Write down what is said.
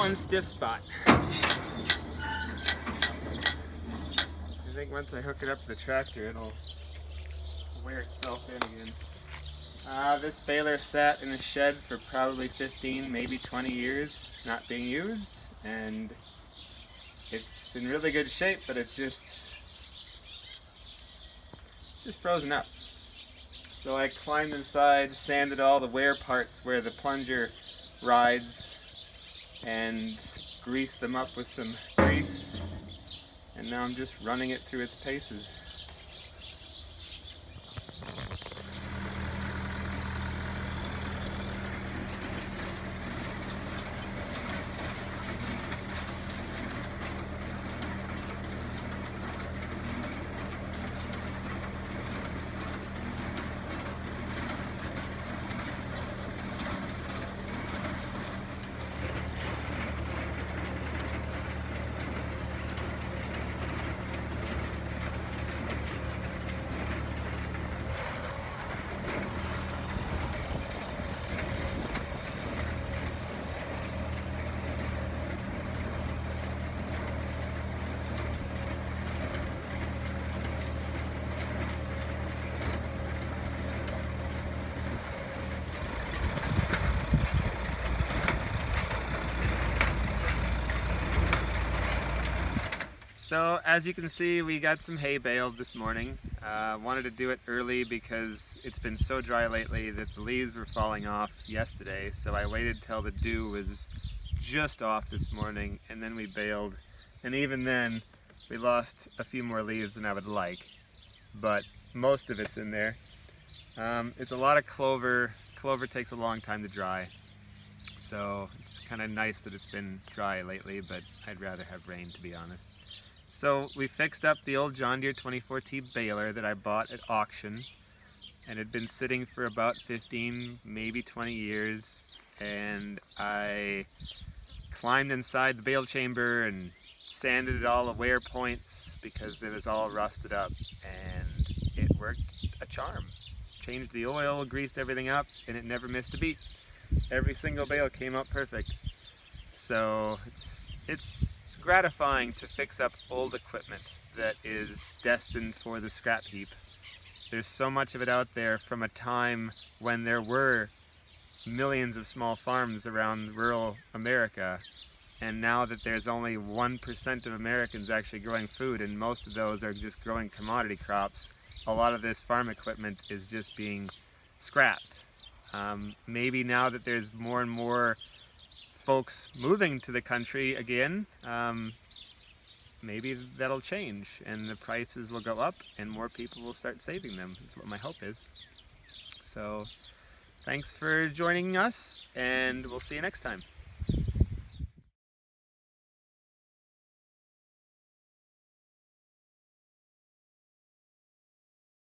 one stiff spot. I think once I hook it up to the tractor, it'll wear itself in again. This baler sat in a shed for probably 15, maybe 20 years, not being used, and it's in really good shape, but it's just frozen up. So I climbed inside, sanded all the wear parts where the plunger rides, and greased them up with some grease, and now I'm just running it through its paces. So as you can see, we got some hay baled this morning. Wanted to do it early because it's been so dry lately that the leaves were falling off yesterday, so I waited till the dew was just off this morning and then we baled. And even then we lost a few more leaves than I would like, but most of it's in there. It's a lot of clover. Clover takes a long time to dry, so it's kind of nice that it's been dry lately, but I'd rather have rain, to be honest. So we fixed up the old John Deere 24T baler that I bought at auction, and had been sitting for about 15, maybe 20 years, and I climbed inside the bale chamber and sanded it all the wear points because it was all rusted up, and it worked a charm. Changed the oil, greased everything up, and it never missed a beat. Every single bale came out perfect. So it's gratifying to fix up old equipment that is destined for the scrap heap. There's so much of it out there from a time when there were millions of small farms around rural America, and now that there's only 1% of Americans actually growing food, and most of those are just growing commodity crops, a lot of this farm equipment is just being scrapped. Maybe now that there's more and more folks moving to the country again, maybe that'll change and the prices will go up and more people will start saving them. That's what my hope is. So thanks for joining us, and we'll see you next time.